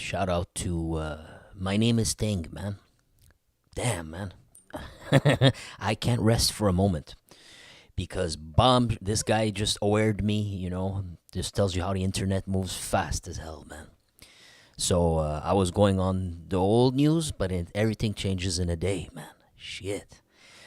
Shout out to my name is Sting, man. Damn, man. I can't rest for a moment because bomb. This guy just awared me. Just tells you how the internet moves fast as hell, man. So I was going on the old news, but everything changes in a day, man. Shit.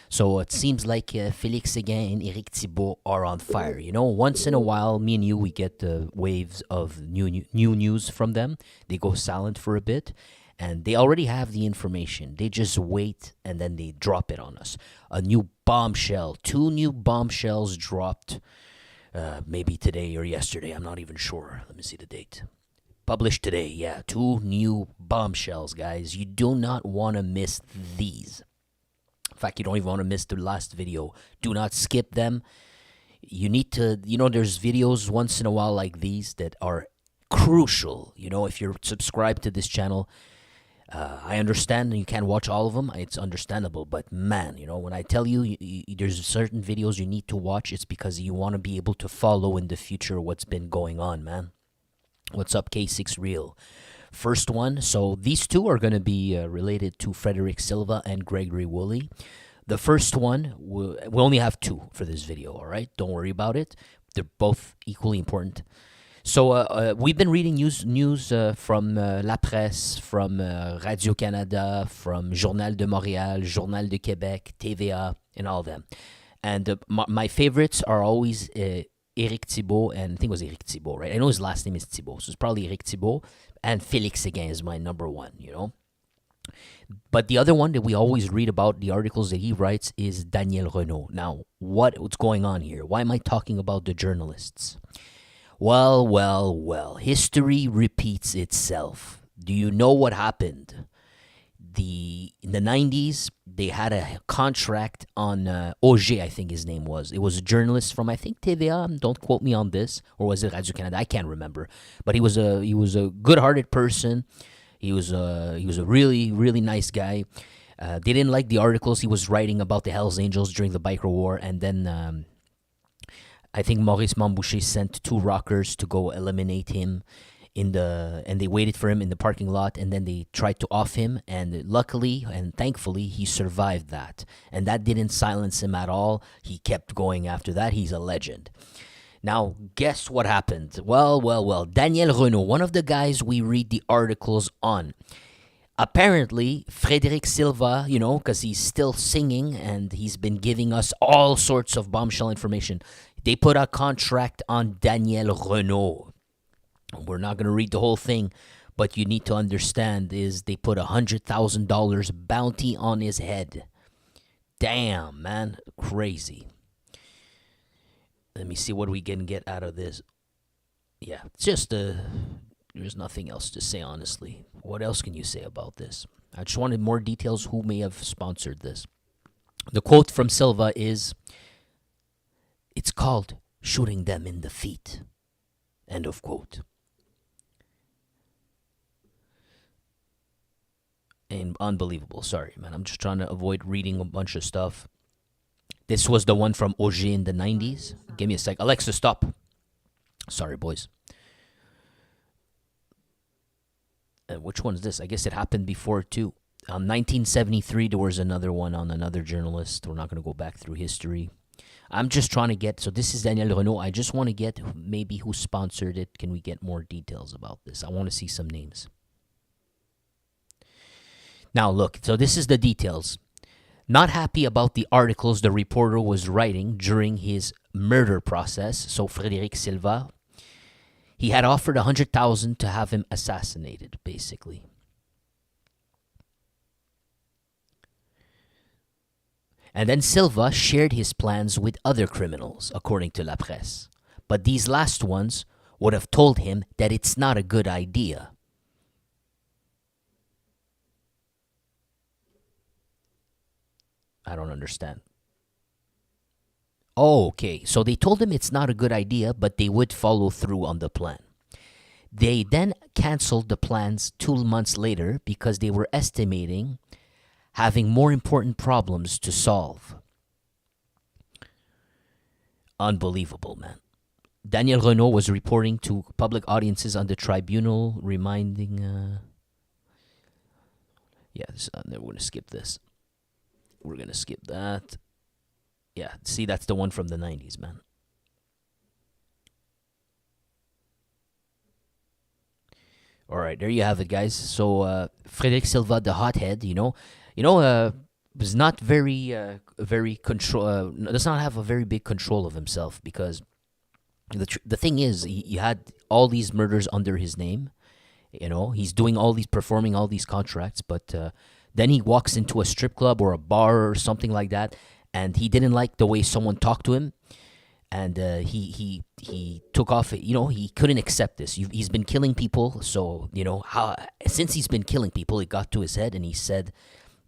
So it seems like Félix Séguin and Éric Thibault are on fire. Once in a while, me and you, we get waves of new news from them. They go silent for a bit, and they already have the information. They just wait, and then they drop it on us. A new bombshell. 2 new bombshells dropped maybe today or yesterday. I'm not even sure. Let me see the date. Published today, yeah. 2 new bombshells, guys. You do not want to miss these. In fact, you don't even want to miss the last video. Do not skip them. You need to, there's videos once in a while like these that are crucial. If you're subscribed to this channel, I understand you can't watch all of them. It's understandable. But man, when I tell you, there's certain videos you need to watch, it's because you want to be able to follow in the future what's been going on, man. What's up, K6 Real? First one, so these 2 are going to be related to Frederic Silva and Gregory Woolley. The first one, we only have 2 for this video, all right? Don't worry about it. They're both equally important. So we've been reading news from La Presse, from Radio-Canada, from Journal de Montréal, Journal de Québec, TVA, and all of them. And my favorites are always Éric Thibault, and I think it was Éric Thibault, right? I know his last name is Thibault, so it's probably Éric Thibault. And Félix Séguin is my number 1, But the other one that we always read about, the articles that he writes, is Daniel Renault. Now, what's going on here? Why am I talking about the journalists? Well. History repeats itself. Do you know what happened? In the 90s, they had a contract on Auger, I think his name was. It was a journalist from, I think, TVA. Don't quote me on this. Or was it Radio-Canada? I can't remember. But he was a good-hearted person. He was a really, really nice guy. They didn't like the articles he was writing about the Hells Angels during the Biker War. And then I think Maurice Mambouché sent 2 rockers to go eliminate him. And they waited for him in the parking lot, and then they tried to off him, and luckily and thankfully he survived that, and that didn't silence him at all. He kept going after that. He's a legend. Now, guess what happened? Well, Daniel Renault, one of the guys we read the articles on. Apparently, Frederic Silva, because he's still singing and he's been giving us all sorts of bombshell information, they put a contract on Daniel Renault. We're not going to read the whole thing, but you need to understand is they put $100,000 bounty on his head. Damn, man. Crazy. Let me see what we can get out of this. Yeah, it's just there's nothing else to say, honestly. What else can you say about this? I just wanted more details who may have sponsored this. The quote from Silva is, "It's called shooting them in the feet." End of quote. And unbelievable. Sorry, man. I'm just trying to avoid reading a bunch of stuff. This was the one from Auger in the 90s. Give me a sec. Alexa, stop. Sorry, boys. Which one is this? I guess it happened before, too. 1973, there was another one on another journalist. We're not going to go back through history. I'm just trying to get... So this is Daniel Renault. I just want to get maybe who sponsored it. Can we get more details about this? I want to see some names. Now, look. So this is the details. Not happy about the articles the reporter was writing during his murder process. So Frederic Silva, he had offered $100,000 to have him assassinated, basically. And then Silva shared his plans with other criminals, according to La Presse. But these last ones would have told him that it's not a good idea. I don't understand. Oh, okay. So they told him it's not a good idea, but they would follow through on the plan. They then canceled the plans 2 months later because they were estimating having more important problems to solve. Unbelievable, man. Daniel Renault was reporting to public audiences on the tribunal, reminding... Yeah, we're going to skip this. We're going to skip that. Yeah, see, that's the one from the 90s, man. All right, there you have it, guys. So Frederic Silva, the hothead, was not very control. Does not have a very big control of himself because the thing is, he had all these murders under his name. He's doing all these, performing all these contracts, but then he walks into a strip club or a bar or something like that, and he didn't like the way someone talked to him, and he took off. He couldn't accept this. He's been killing people, so since he's been killing people, it got to his head, and he said,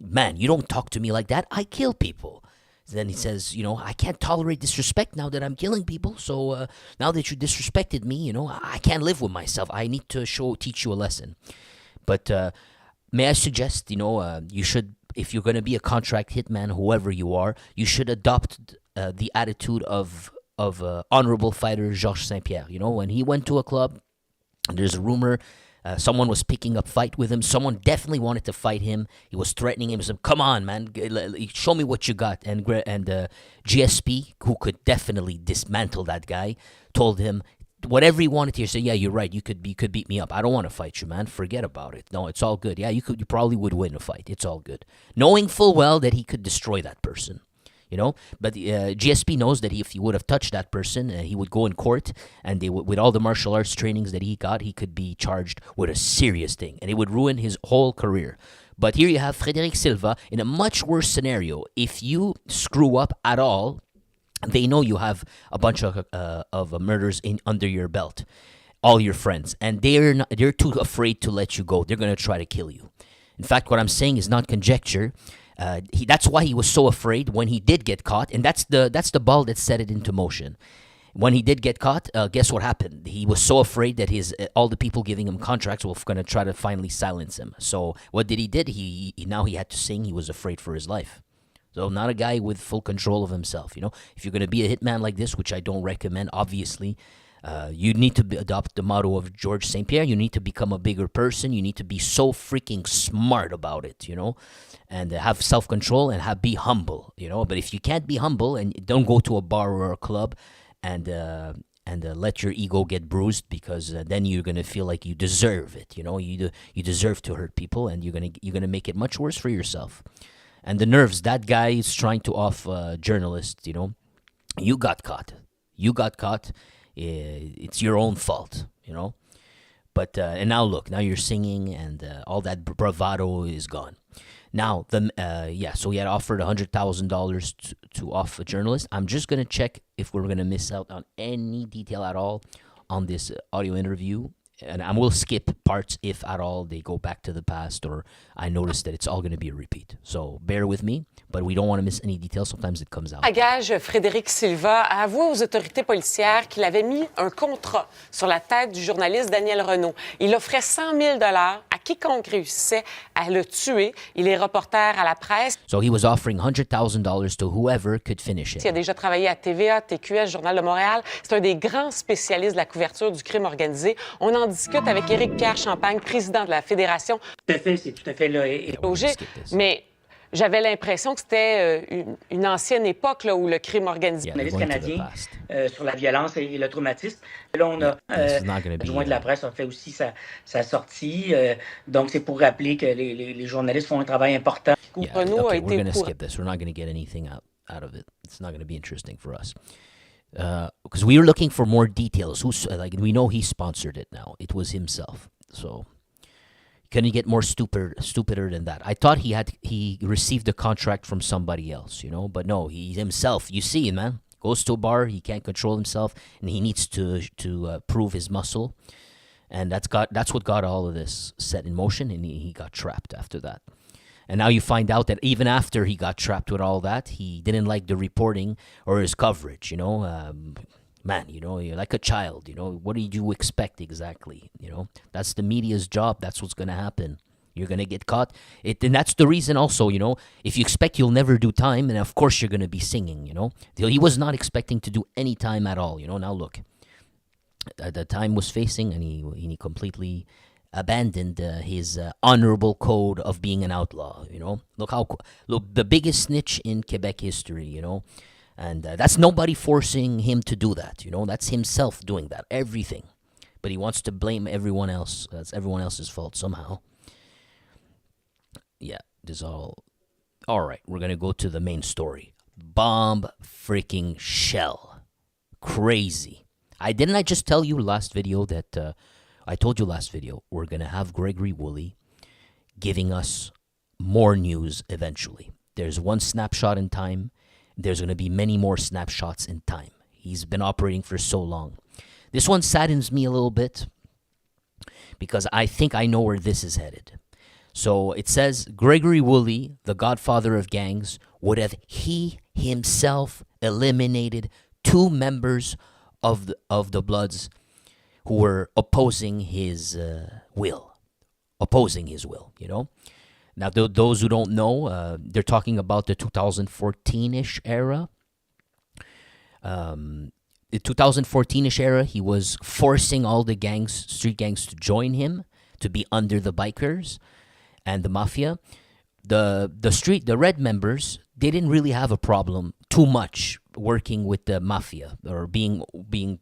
"Man, you don't talk to me like that. I kill people." Then he says, "I can't tolerate disrespect now that I'm killing people. So now that you disrespected me, I can't live with myself. I need to teach you a lesson." But may I suggest, you should, if you're going to be a contract hitman, whoever you are, you should adopt the attitude of honorable fighter Georges Saint-Pierre. When he went to a club, there's a rumor someone was picking up fight with him. Someone definitely wanted to fight him. He was threatening him. He said, "Come on, man, show me what you got." And GSP, who could definitely dismantle that guy, told him whatever he wanted to hear. Say, "Yeah, you're right. You could beat me up. I don't want to fight you, man. Forget about it. No, it's all good. Yeah, you probably would win a fight. It's all good," knowing full well that he could destroy that person. But GSP knows that if he would have touched that person, he would go in court, and with all the martial arts trainings that he got, he could be charged with a serious thing, and it would ruin his whole career. But here you have Frederic Silva in a much worse scenario. If you screw up at all, they know you have a bunch of murders under your belt, all your friends, and they're too afraid to let you go. They're going to try to kill you. In fact, what I'm saying is not conjecture. That's why he was so afraid when he did get caught, and that's the ball that set it into motion. When he did get caught, guess what happened? He was so afraid that all the people giving him contracts were going to try to finally silence him. So what did he did? He now he had to sing. He was afraid for his life. So not a guy with full control of himself. If you're going to be a hitman like this, which I don't recommend, obviously. You need to adopt the motto of Georges Saint-Pierre. You need to become a bigger person. You need to be so freaking smart about it, and have self-control and be humble, But if you can't be humble and don't go to a bar or a club and let your ego get bruised, because then you're going to feel like you deserve it, You deserve to hurt people, and you're gonna make it much worse for yourself. And the nerves, that guy is trying to off journalists, You got caught. It's your own fault, But and now look, now you're singing, and all that bravado is gone. Now so he had offered $100,000 to off a journalist. I'm just gonna check if we're gonna miss out on any detail at all on this audio interview. And I will skip parts if at all they go back to the past, or I notice that it's all going to be a repeat. So bear with me, but we don't want to miss any details. Sometimes it comes out. À gage, Frédéric Silva a avoué aux autorités policières qu'il avait mis un contrat sur la tête du journaliste Daniel Renaud. Il offrait 100 000 $ à quiconque réussissait à le tuer. Il est reporter à la presse. So he was offering $100,000 to whoever could finish it. Il a déjà travaillé à TVA, TQS, Journal de Montréal. C'est un des grands spécialistes de la couverture du crime organisé. On en discute avec Éric-Pierre Champagne, président de la Fédération. Tout à fait, c'est tout à fait là. Mais j'avais l'impression que c'était une ancienne époque là, où le crime organisé... Journaliste canadien sur la violence et le traumatisme. Là, on a l'adjoint de la presse a fait aussi sa sortie. Donc, c'est pour rappeler que les journalistes font un travail important. Renaud a été... We're going to skip this. We're not going to get anything out of it. It's not going to be interesting for us. Because we were looking for more details. We know he sponsored it now. It was himself. So can you get more stupider than that? I thought he received a contract from somebody else, but no, he himself. You see, man, goes to a bar, he can't control himself, and he needs to prove his muscle, and that's what got all of this set in motion, and he got trapped after that. And now you find out that even after he got trapped with all that, he didn't like the reporting or his coverage, Man, you're like a child, What did you expect exactly, That's the media's job. That's what's going to happen. You're going to get caught. And that's the reason also, if you expect you'll never do time, and of course you're going to be singing, He was not expecting to do any time at all, Now look, the time was facing, and he completely abandoned his honorable code of being an outlaw. Look, the biggest snitch in Quebec history. And that's nobody forcing him to do that. That's himself doing that. Everything, but he wants to blame everyone else. That's everyone else's fault somehow. Yeah, this all right. We're gonna go to the main story. Bomb freaking shell, crazy. I just tell you last video that. I told you last video, we're going to have Gregory Woolley giving us more news eventually. There's one snapshot in time. There's going to be many more snapshots in time. He's been operating for so long. This one saddens me a little bit because I think I know where this is headed. So it says Gregory Woolley, the godfather of gangs, would have he himself eliminated 2 members of the Bloods who were opposing his will. Now, those who don't know, they're talking about the 2014-ish era. The 2014-ish era, he was forcing all the street gangs to join him, to be under the bikers and the mafia. The red members, they didn't really have a problem too much working with the mafia or being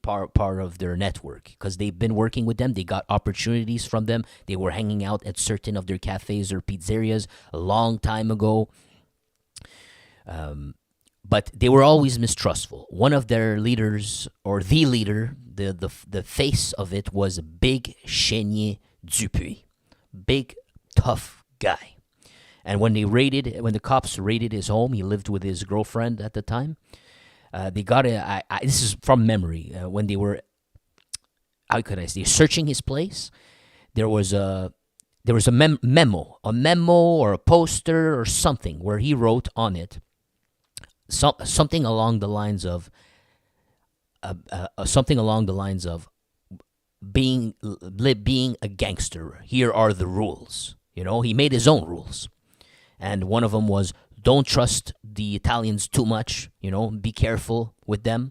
part of their network because they've been working with them. They got opportunities from them. They were hanging out at certain of their cafes or pizzerias a long time ago. But they were always mistrustful. One of their leaders, or the leader, the face of it was Big Chenier Bo-Gars. Big, tough guy. And when the cops raided his home, he lived with his girlfriend at the time. They got this is from memory. When they were, how could I say, searching his place, there was a memo or a poster or something where he wrote on it something along the lines of being a gangster. Here are the rules. He made his own rules. And one of them was, don't trust the Italians too much, be careful with them.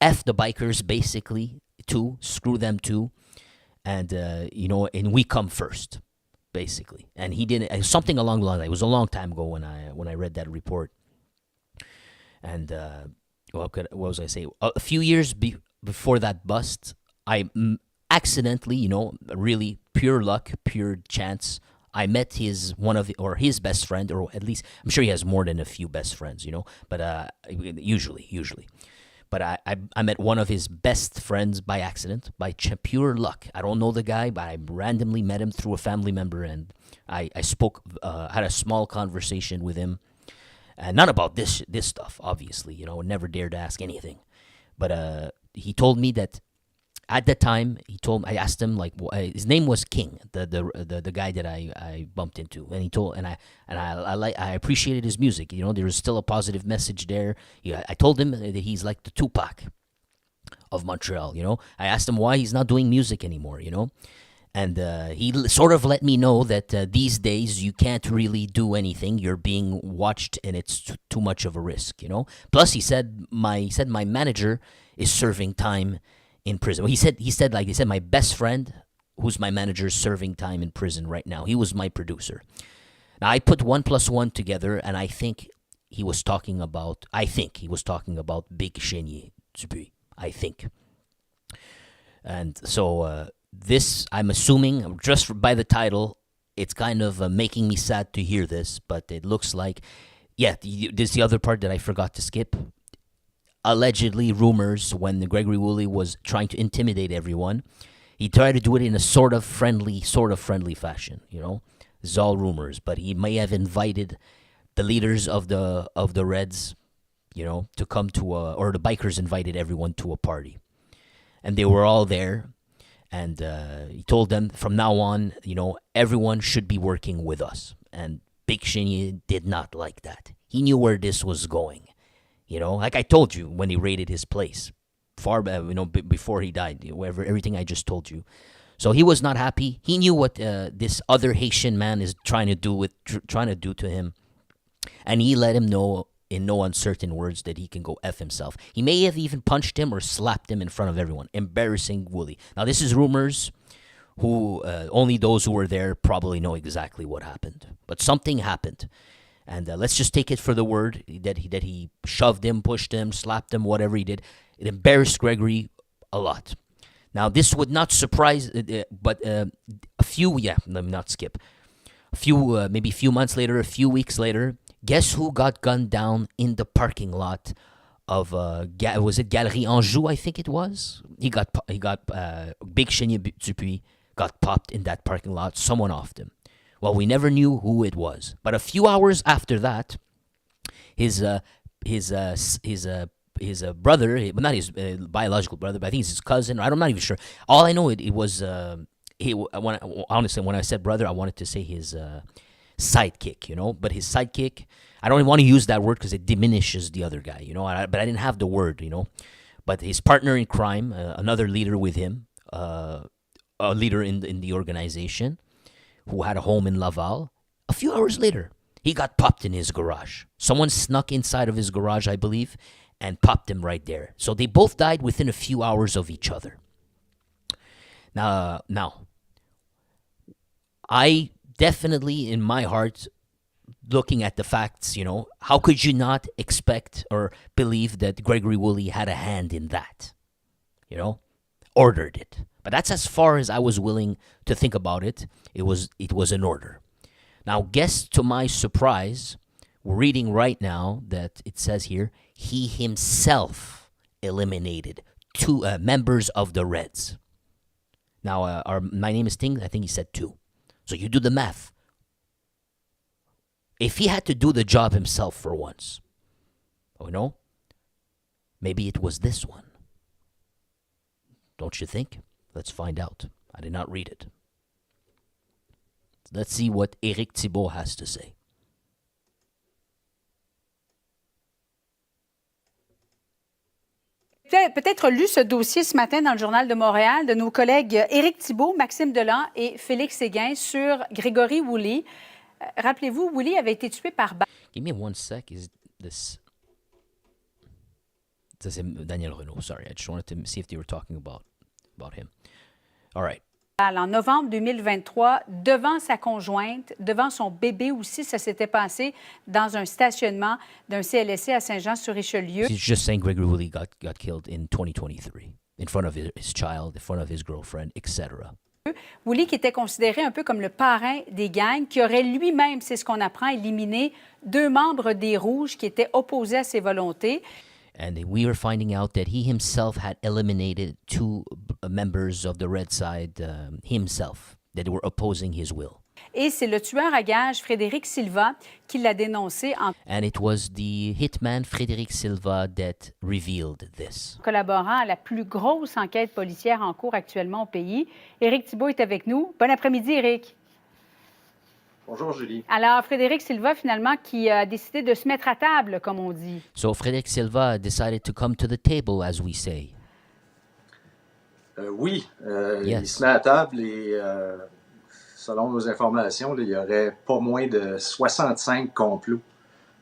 F the bikers, basically, too, screw them too. And, and we come first, basically. And he didn't, something along the lines. It was a long time ago when I read that report. And, what was I say? A few years before that bust, I accidentally, really pure luck, pure chance, I met his best friend, or at least I'm sure he has more than a few best friends, but usually. But I met one of his best friends by accident, by pure luck. I don't know the guy, but I randomly met him through a family member, and I spoke, had a small conversation with him, and not about this stuff, obviously. Never dared to ask anything, but he told me that. At the time, I asked him, like, his name was King, the guy that I bumped into, and I appreciated his music. There was still a positive message there. I told him that he's like the Tupac of Montreal. I asked him why he's not doing music anymore. And he sort of let me know that these days you can't really do anything. You're being watched, and it's too much of a risk. Plus, he said my manager is serving time in prison. Well, he said my best friend, who's my manager, is serving time in prison right now. He was my producer. Now I put 1 + 1 together, and I think he was talking about Big Chenier Bo-Gars. I think. And so this, I'm assuming, just by the title, it's kind of making me sad to hear this, but it looks like, this is the other part that I forgot to skip. Allegedly, rumors, when Gregory Woolley was trying to intimidate everyone, he tried to do it in a sort of friendly fashion. This is all rumors, but he may have invited the leaders of the Reds, to come to or the bikers invited everyone to a party, and they were all there, and he told them from now on, everyone should be working with us, and Big Chenier did not like that. He knew where this was going. Like I told you when he raided his place, before he died, everything I just told you. So he was not happy. He knew what this other Haitian man is trying to do to him, and he let him know in no uncertain words that he can go F himself. He may have even punched him or slapped him in front of everyone, embarrassing Woolley. Now this is rumors. who only those who were there probably know exactly what happened. But something happened. And let's just take it for the word that he shoved him, pushed him, slapped him, whatever he did. It embarrassed Gregory a lot. Now, this would not surprise, but a few, let me not skip. Maybe a few months later, a few weeks later, guess who got gunned down in the parking lot of, was it Galerie Anjou, I think it was? Big Chenier Bo-Gars got popped in that parking lot. Someone offed him. Well, we never knew who it was. But a few hours after that, his brother, well, not his biological brother, but I think it's his cousin. I'm not even sure. All I know it was honestly, when I said brother, I wanted to say his sidekick, But his sidekick, I don't even want to use that word because it diminishes the other guy, But I didn't have the word, But his partner in crime, another leader with him, a leader in the organization, who had a home in Laval, a few hours later, he got popped in his garage. Someone snuck inside of his garage, I believe, and popped him right there. So they both died within a few hours of each other. Now, I definitely, in my heart, looking at the facts, how could you not expect or believe that Gregory Woolley had a hand in that? Ordered it. But that's as far as I was willing to think about it. It was an order. Now, guess to my surprise, we're reading right now that it says here, he himself eliminated two members of the Reds. Now, my name is Ting. I think he said two. So you do the math. If he had to do the job himself for once, maybe it was this one. Don't you think? Let's find out. I did not read it. Let's see what Éric Thibault has to say. Peut-être lu ce dossier ce matin dans le Journal de Montréal de nos collègues Éric Thibault, Maxime Delan et Félix Séguin sur Gregory Woolley. Rappelez-vous, Woolley avait été tué par balle. Give me one sec. Is this... This is Daniel Renault. Sorry, I just wanted to see if they were talking about him. All right. En novembre 2023, devant sa conjointe, devant son bébé aussi, ça s'était passé dans un stationnement d'un CLSC à Saint-Jean-sur-Richelieu. He's just saying Gregory Woolley got killed in 2023, in front of his child, in front of his girlfriend, etc. Woolley qui était considéré un peu comme le parrain des gangs, qui aurait lui-même, c'est ce qu'on apprend, éliminé 2 membres des Rouges qui étaient opposés à ses volontés. And we are finding out that he himself had eliminated 2 members of the Red Side himself, that were opposing his will. Et c'est le tueur à gages Frederic Silva qui l'a dénoncé en And it was the hitman Frederic Silva that revealed this. Collaborant à la plus grosse enquête policière en cours actuellement au pays. Éric Thibault est avec nous. Bon après-midi, Éric. Bonjour, Julie. Alors, Frédéric Silva, finalement, qui a décidé de se mettre à table, comme on dit. So Frederic Silva decided to come to the table, as we say. Oui, Yes. Il se met à table et selon nos informations, il y aurait pas moins de 65 complots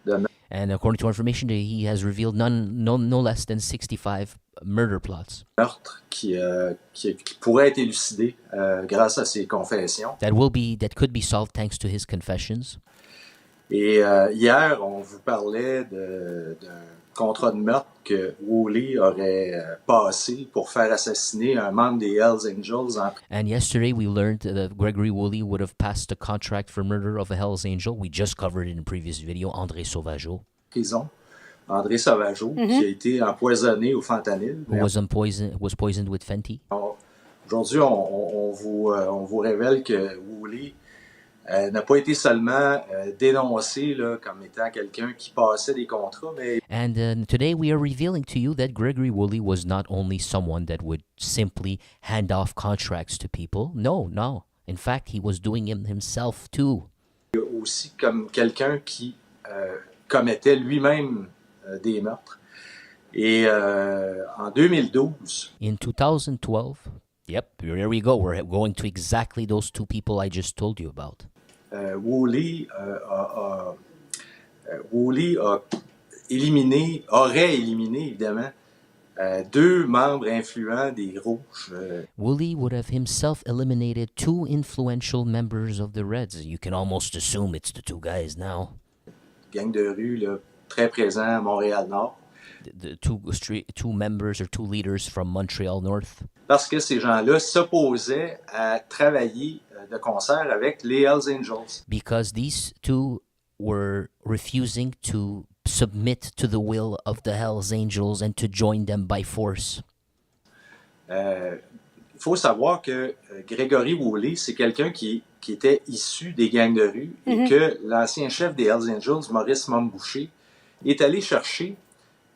de meurtre. And according to information, he has revealed no less than 65 murder plots. Qui pourraient être élucidés grâce à ses confessions. That could be solved thanks to his confessions. Et hier, on vous parlait d'un contrat de meurtre que Woolley aurait passé pour faire assassiner un membre des Hells Angels. And yesterday we learned that Gregory Woolley would have passed a contract for murder of a Hells Angel. We just covered it in a previous video, André Sauvageau. Prison. André Sauvageau, qui a été empoisonné au fentanyl. Who was poisoned with Fenty. Aujourd'hui, on vous révèle que Woolley n'a pas été seulement dénoncé là, comme étant quelqu'un qui passait des contrats, mais... And today we are revealing to you that Gregory Woolley was not only someone that would simply hand off contracts to people. No. In fact, he was doing it himself too. Aussi comme quelqu'un qui commettait lui-même des meurtres. Et en 2012... In 2012, yep, here we go. We're going to exactly those 2 people I just told you about. Woolley aurait éliminé évidemment deux membres influents des Rouges. Woolley would have himself eliminated two influential members of the Reds. You can almost assume it's the two guys now. Gang de rue là, très présent à Montréal-Nord. The two members or two leaders from Montreal North. Parce que ces gens-là s'opposaient à travailler de concert avec les Hells Angels. Because these two were refusing to submit to the will of the Hells Angels and to join them by force. Il faut savoir que Gregory Woolley, c'est quelqu'un qui était issu des gangs de rue et que l'ancien chef des Hells Angels, Maurice Mambouché, est allé chercher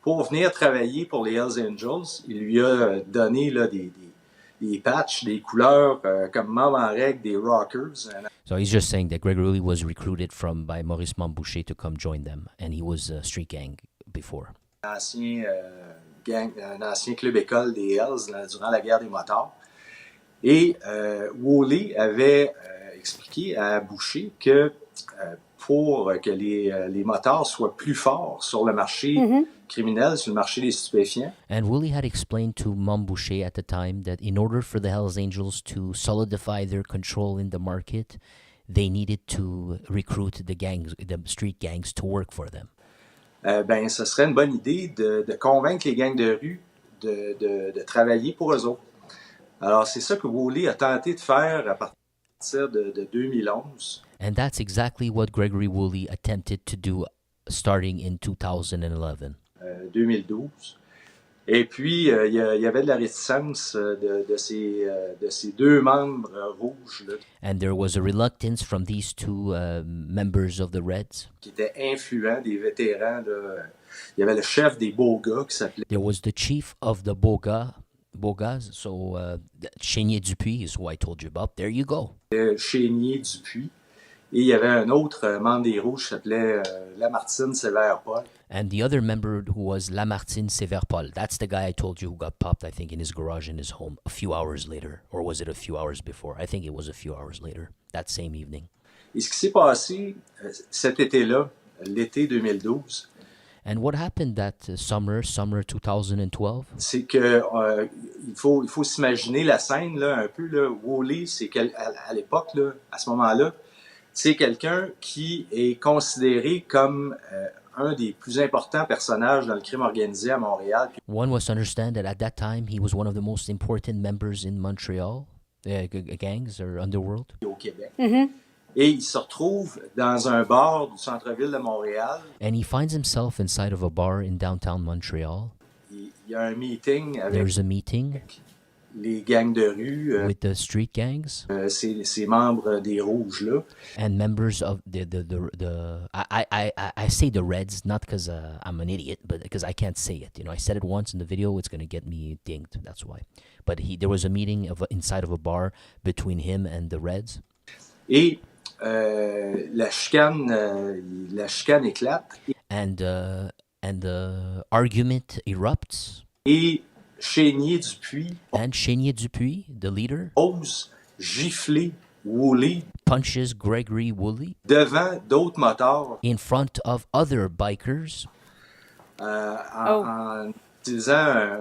pour venir travailler pour les Hells Angels. Il lui a donné là, des patchs, des couleurs comme membre en règle des Rockers. So he's just saying that Gregory Woolley was recruited by Maurice Mambouché to come join them, and he was a street gang before. Un ancien club-école des Hells durant la guerre des motards. Et Woolley avait expliqué à Boucher que pour que les motards soient plus forts sur le marché criminel, sur le marché des stupéfiants. And Woolley had explained to Mambouché at the time that in order for the Hells Angels to solidify their control in the market, they needed to recruit the street gangs to work for them. Ben, ce serait une bonne idée de convaincre les gangs de rue de travailler pour eux autres. Alors, c'est ça que Woolley a tenté de faire à partir de 2011. And that's exactly what Gregory Woolley attempted to do starting in 2011. 2012. Et puis, il y avait de la réticence de ces deux membres rouges. Là, and there was a reluctance from these two members of the Reds. Qui étaient influents, des vétérans. Là. Il y avait le chef des Bo-Gars qui s'appelait... There was the chief of the Bo-Gars, so Chenier Dupuis is who I told you about. There you go. Chenier Dupuis. Et il y avait un autre membre des Rouges qui s'appelait Lamartine Sévère-Paul. And the other member who was Lamartine Sévère-Paul. That's the guy I told you who got popped, I think, in his garage in his home a few hours later. Or was it a few hours before? I think it was a few hours later, that same evening. Et ce qui s'est passé cet été-là, l'été 2012... And what happened that summer 2012? C'est que il faut s'imaginer la scène là un peu là. Woolley, c'est à l'époque là, à ce moment-là, c'est quelqu'un qui est considéré comme un des plus importants personnages dans le crime organisé à Montréal. One must understand that at that time he was one of the most important members in Montreal, gangs or underworld. Au Québec. Et il se retrouve dans un bar du centre-ville de Montréal. And he finds himself inside of a bar in downtown Montreal. Il y a un meeting avec There's a meeting les gangs de rue. With the street gangs. Ces membres des Rouges là. And members of the I say the Reds not because I'm an idiot, but because I can't say it. You know, I said it once in the video. It's gonna get me dinged. That's why. But there was a meeting inside of a bar between him and the Reds. Et la chicane éclate. And the argument erupts. Et Chenier Dupuis, the leader, ose gifler Woolley, punches Gregory Woolley devant d'autres motards, in front of other bikers, en utilisant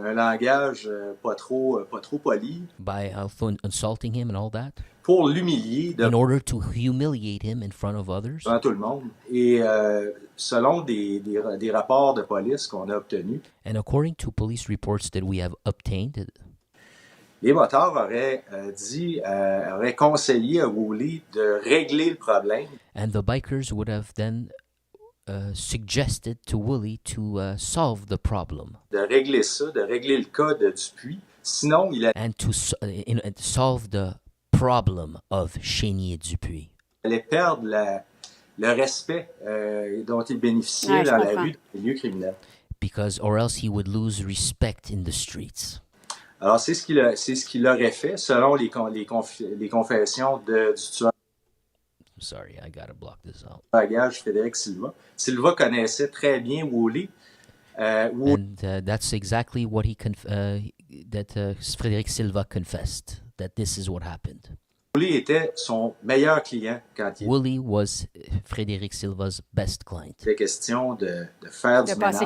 un langage pas trop poli, by insulting him and all that. Pour l'humilier, in order to humiliate him in front of others. Devant tout le monde. Et selon des rapports de police qu'on a obtenus, and according to police reports that we have obtained, les motards auraient conseillé à Woolley de régler le problème. And the bikers would have then suggested to Woolley to solve the problem. De régler le cas de Dupuis. Sinon, and to solve the problem of Chenier Dupuis. Il allait perdre le respect dont il bénéficiait dans la rue du milieu criminel. Because or else he would lose respect in the streets. Alors c'est ce qu'il aurait fait selon les confessions du tueur. Sorry, I gotta block this out. Bagage Frederic Silva. Silva connaissait très bien Woolley. And that's exactly what Frederic Silva confessed. That this is what happened. Woolley était son meilleur client quand il... Woolley was Frederic Silva's best client. C'était question de faire du ménage,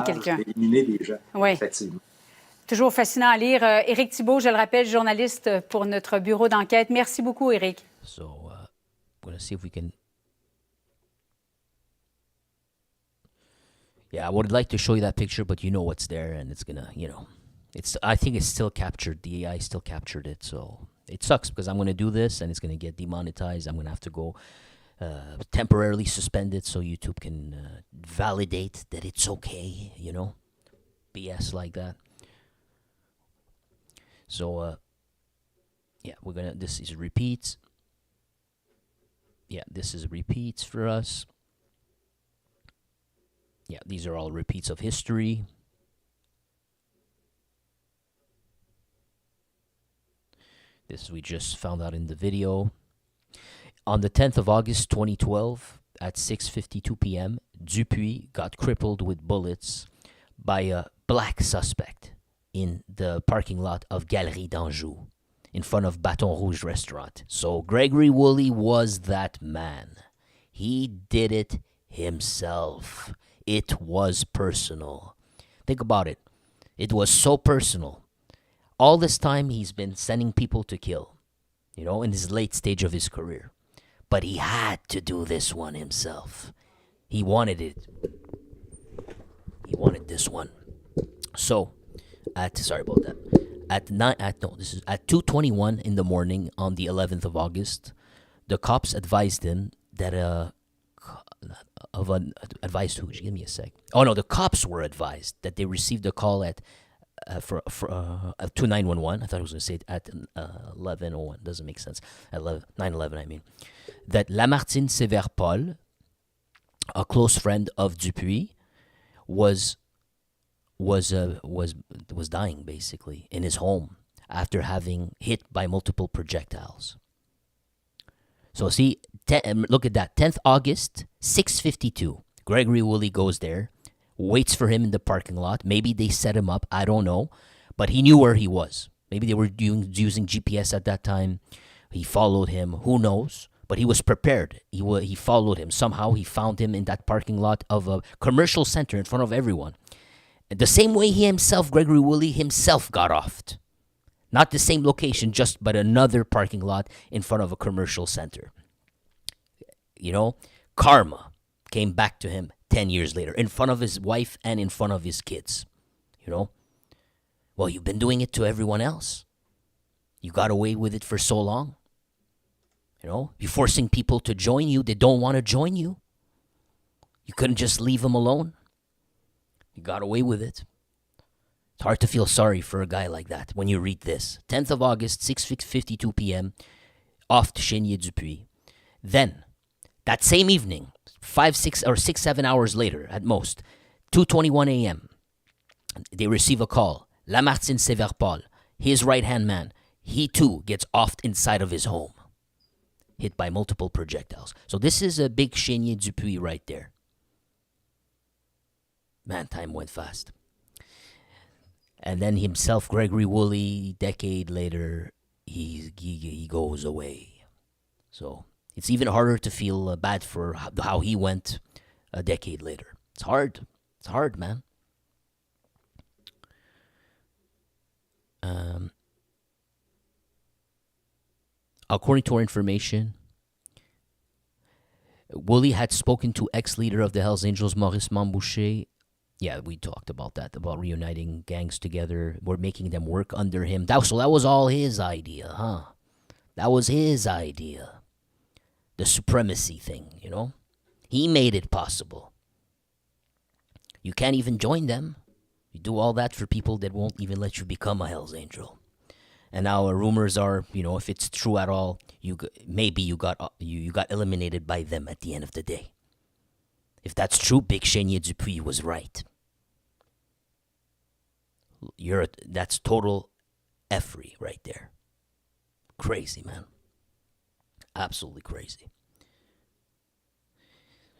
d'éliminer des gens. Oui. Effectivement. Toujours fascinant à lire. Éric Thibault, je le rappelle, journaliste pour notre bureau d'enquête. Merci beaucoup, Éric. So, we're going to see if we can... Yeah, I would like to show you that picture, but you know what's there, and it's gonna, I think it's still captured. The AI still captured it, so it sucks because I'm gonna do this, and it's gonna get demonetized. I'm gonna have to go temporarily suspend it so YouTube can validate that it's okay, BS like that. So, yeah, this is repeats. Yeah, this is repeats for us. Yeah, these are all repeats of history. This we just found out in the video. On the 10th of August 2012, at 6:52 p.m., Dupuis got crippled with bullets by a black suspect in the parking lot of Galerie d'Anjou, in front of Bâton Rouge restaurant. So Gregory Woolley was that man. He did it himself. It was personal. Think about it. It was so personal. All this time, he's been sending people to kill, in his late stage of his career. But he had to do this one himself. He wanted it. He wanted this one. So, sorry about that. At 2:21 in the morning on the 11th of August, the cops advised him that advised who? Give me a sec. Oh no, the cops were advised that they received a call at to 911. I thought I was going to say it at 11:01. Doesn't make sense. At 9:11, I mean. That Lamartine Sévère Paul, a close friend of Dupuis, was dying basically in his home after having hit by multiple projectiles. So see, look at that. 10th August, 6:52. Gregory Woolley goes there, waits for him in the parking lot. Maybe they set him up. I don't know. But he knew where he was. Maybe they were using GPS at that time. He followed him. Who knows? But he was prepared. He followed him. Somehow he found him in that parking lot of a commercial center in front of everyone. The same way he himself, Gregory Woolley himself, got offed. Not the same location, but another parking lot in front of a commercial center. Karma came back to him 10 years later, in front of his wife and in front of his kids. Well, you've been doing it to everyone else. You got away with it for so long. You're forcing people to join you. They don't want to join you. You couldn't just leave them alone. You got away with it. It's hard to feel sorry for a guy like that when you read this. 10th of August, 6:52 p.m., off to Chenier Dupuis. Then, that same evening, 7 hours later at most, 2:21 a.m., they receive a call. Lamartine Sévère Paul, his right-hand man, he too gets offed inside of his home, hit by multiple projectiles. So this is a Big Chenier Dupuis right there. Man, time went fast. And then himself, Gregory Woolley, decade later, he goes away. So it's even harder to feel bad for how he went a decade later. It's hard. It's hard, man. According to our information, Woolley had spoken to ex-leader of the Hells Angels, Maurice Mambouché. Yeah, we talked about that, about reuniting gangs together. We're making them work under him. So that was all his idea, huh? That was his idea. The supremacy thing, He made it possible. You can't even join them. You do all that for people that won't even let you become a Hells Angel. And now rumors are, if it's true at all, you got eliminated by them at the end of the day. If that's true, Big Chenier Dupuis was right. That's total effery right there. Crazy, man. Absolutely crazy.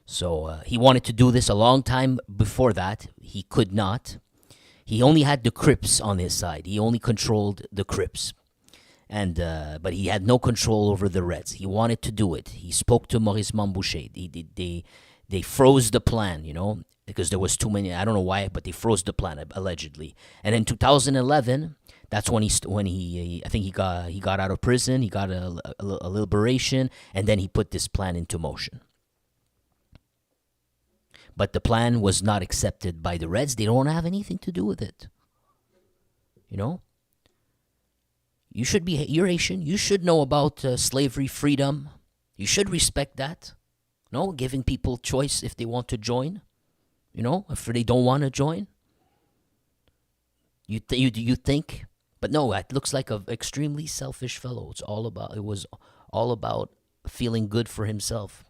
So he wanted to do this a long time before that. He could not. He only had the Crips on his side. He only controlled the Crips. But he had no control over the Reds. He wanted to do it. He spoke to Maurice Mambouché. They froze the plan, because there was too many. I don't know why, but they froze the plan allegedly. And in 2011, that's when he I think he got out of prison. He got a liberation, and then he put this plan into motion. But the plan was not accepted by the Reds. They don't have anything to do with it. You know. You're Haitian. You should know about slavery, freedom. You should respect that. No, giving people choice if they want to join. You know, if they don't want to join. You think, but no, it looks like an extremely selfish fellow. It was all about feeling good for himself,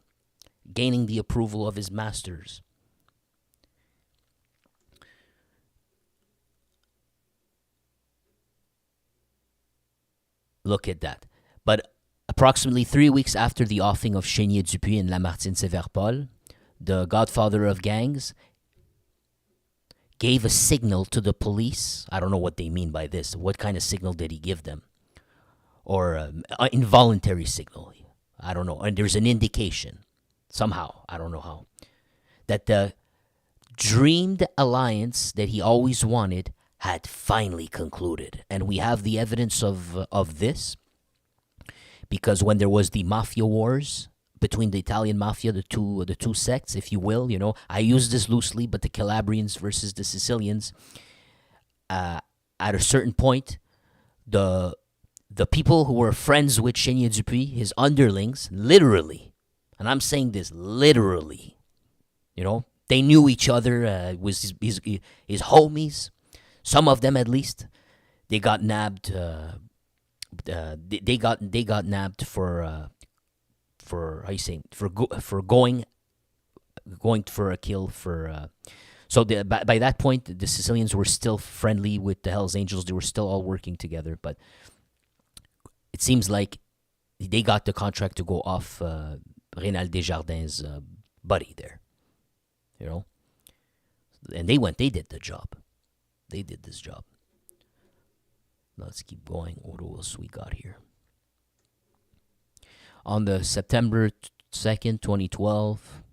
gaining the approval of his masters. Look at that. But approximately 3 weeks after the offing of Chenier Dupuis and Lamartine Sévère-Paul, the godfather of gangs gave a signal to the police. I don't know what they mean by this. What kind of signal did he give them? Or an involuntary signal. I don't know. And there's an indication, somehow, I don't know how, that the dreamed alliance that he always wanted had finally concluded. And we have the evidence of this, because when there was the mafia wars between the Italian mafia, the two sects, if you will, I use this loosely, but the Calabrians versus the Sicilians, at a certain point, the people who were friends with Chenier Dupuis, his underlings, literally, and I'm saying this literally, they knew each other, was his homies. Some of them, at least, they got nabbed. They got nabbed for how you say, for going for a kill for. So by that point, the Sicilians were still friendly with the Hells Angels. They were still all working together, but it seems like they got the contract to go off Rénal Desjardins' buddy there, and they did the job. They did this job. Let's keep going. What else we got here? On the September 2nd, 2012,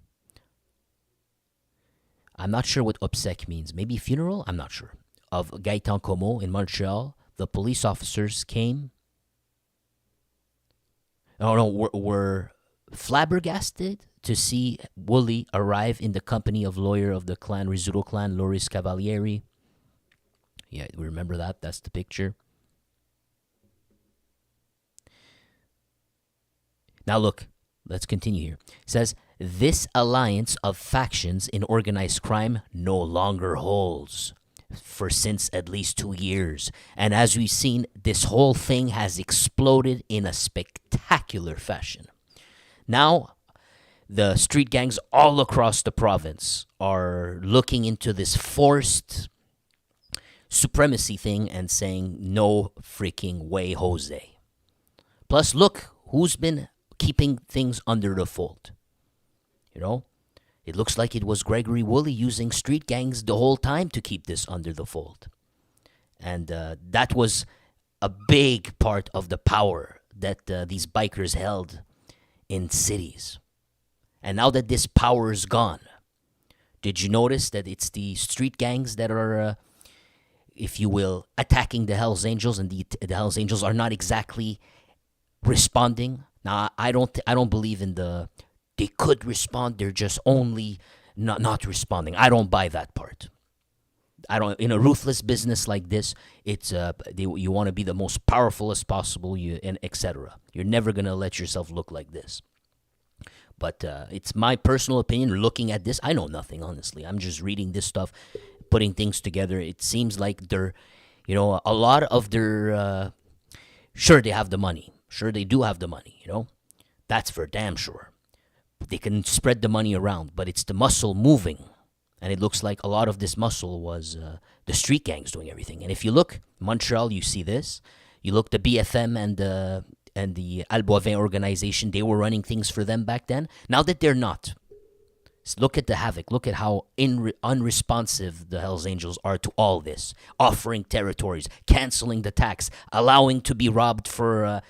I'm not sure what obsèque means. Maybe funeral? I'm not sure. Of Gaëtan Comeau in Montreal, the police officers came. Were flabbergasted to see Woolley arrive in the company of lawyer of the clan, Rizzuto clan, Loris Cavalieri. Yeah, we remember that. That's the picture. Now look, let's continue here. It says, this alliance of factions in organized crime no longer holds for since at least 2 years. And as we've seen, this whole thing has exploded in a spectacular fashion. Now, the street gangs all across the province are looking into this forced supremacy thing and saying, no freaking way, Jose. Plus, look, who's been keeping things under the fold? It looks like it was Gregory Woolley using street gangs the whole time to keep this under the fold. And that was a big part of the power that these bikers held in cities. And now that this power is gone, did you notice that it's the street gangs that are, if you will, attacking the Hells Angels, and the Hells Angels are not exactly responding? Now, I don't believe in they could respond, they're just only not responding. I don't buy that part. In a ruthless business like this, it's you want to be the most powerful as possible, and etc. You're never gonna let yourself look like this. But it's my personal opinion. Looking at this, I know nothing, honestly. I'm just reading this stuff, putting things together. It seems like they're, a lot of their. Sure, they have the money. Sure, they do have the money. That's for damn sure. They can spread the money around, but it's the muscle moving. And it looks like a lot of this muscle was the street gangs doing everything. And if you look, Montreal, you see this. You look, the BFM and the Alboivin organization, they were running things for them back then. Now that they're not, look at the havoc. Look at how unresponsive the Hells Angels are to all this. Offering territories, canceling the tax, allowing to be robbed for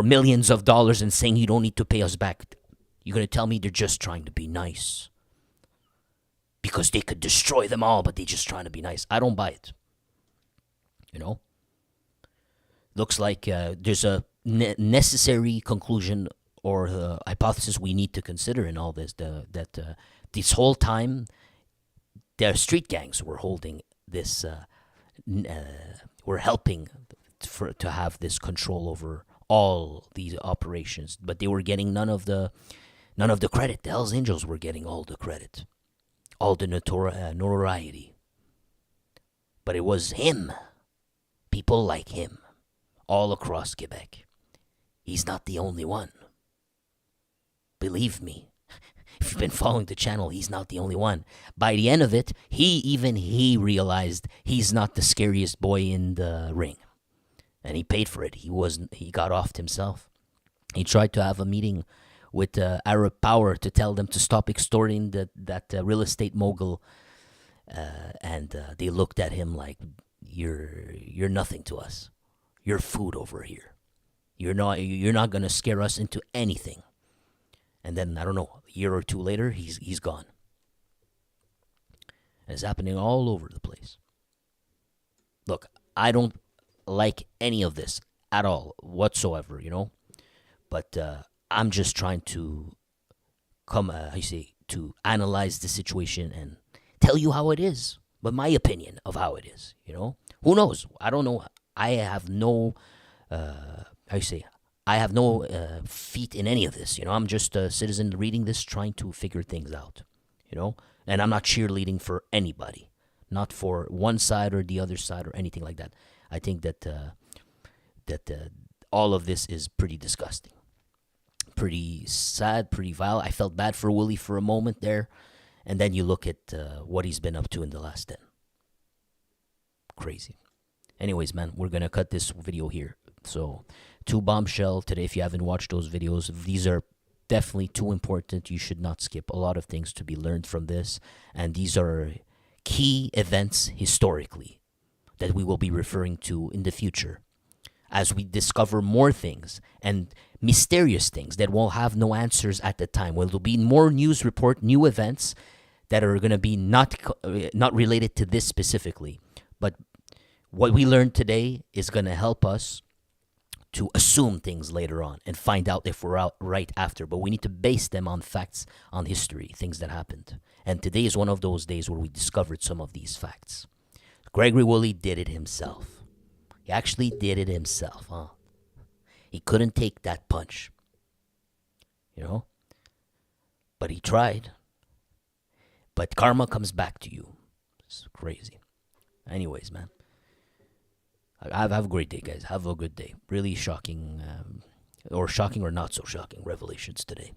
millions of dollars and saying you don't need to pay us back. You're going to tell me they're just trying to be nice. because they could destroy them all, but they just trying to be nice. I don't buy it. You know? Looks like there's a necessary conclusion or hypothesis we need to consider in all this. That this whole time, their street gangs were holding this, were helping to have this control over all these operations, but they were getting none of the credit. The Hells Angels were getting all the credit, all the notoriety. But it was him, people like him, all across Quebec. He's not the only one. Believe me, if you've been following the channel, he's not the only one. By the end of it, he realized he's not the scariest boy in the ring. And he paid for it. He got offed himself. He tried to have a meeting with Arab Power to tell them to stop extorting that real estate mogul. And they looked at him like, you're nothing to us. You're food over here. You're not gonna scare us into anything. And then, I don't know, a year or two later, he's gone. And it's happening all over the place. Look, I don't like any of this at all, whatsoever, you know? But I'm just trying to to analyze the situation and tell you how it is. But my opinion of how it is, you know? Who knows? I don't know. I have no, I have no feet in any of this, you know? I'm just a citizen reading this, trying to figure things out, you know? And I'm not cheerleading for anybody. Not for one side or the other side or anything like that. I think that all of this is pretty disgusting. Pretty sad, pretty vile. I felt bad for Woolley for a moment there. And then you look at what he's been up to in the last 10. Crazy. Anyways, man, we're going to cut this video here. So, 2 bombshell today. If you haven't watched those videos, these are definitely too important. You should not skip. A lot of things to be learned from this. And these are key events historically that we will be referring to in the future as we discover more things and mysterious things that will have no answers at the time. Well, there'll be more news report, new events that are going to be not related to this specifically. But what we learned today is going to help us to assume things later on and find out if we're out right after. But we need to base them on facts, on history, things that happened. And today is one of those days where we discovered some of these facts. Gregory Woolley did it himself. He actually did it himself, huh? He couldn't take that punch, you know? But he tried. But karma comes back to you. It's crazy. Anyways, man. Have a great day, guys. Have a good day. Really shocking, shocking or not so shocking revelations today.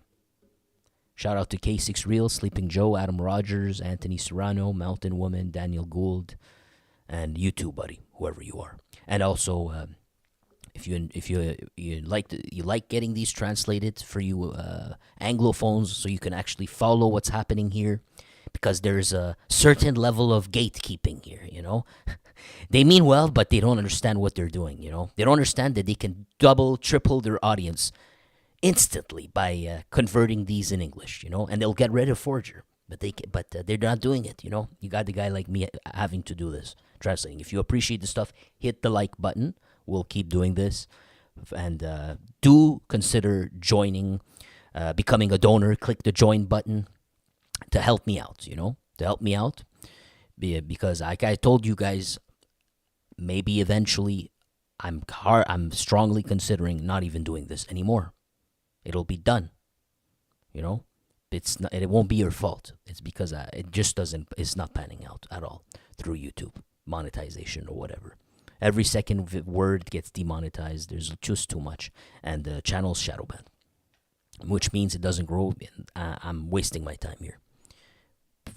Shout out to K6 Real, Sleeping Joe, Adam Rogers, Anthony Serrano, Mountain Woman, Daniel Gould, and you too, buddy, whoever you are. And also, if you like getting these translated for you Anglophones, so you can actually follow what's happening here, because there's a certain level of gatekeeping here, you know. They mean well, but they don't understand what they're doing, you know. They don't understand that they can double, triple their audience instantly by converting these in English, you know, and they'll get rid of Forger, but they're not doing it, you know. You got the guy like me having to do this, translating. If you appreciate the stuff, hit the like button. We'll keep doing this, and do consider joining, becoming a donor. Click the join button to help me out, you know, because like I told you guys, maybe eventually I'm strongly considering not even doing this anymore. It'll be done, you know. It won't be your fault. It's because it's not panning out at all through YouTube monetization or whatever. Every second word gets demonetized. There's just too much, and the channel's shadow banned, which means it doesn't grow. I'm wasting my time here,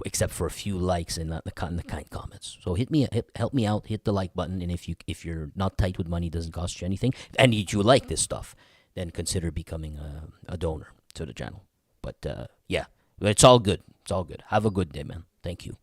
except for a few likes and the kind comments. So help me out. Hit the like button, and if you're not tight with money, it doesn't cost you anything, and you like this stuff, then consider becoming a donor to the channel. But yeah, it's all good. It's all good. Have a good day, man. Thank you.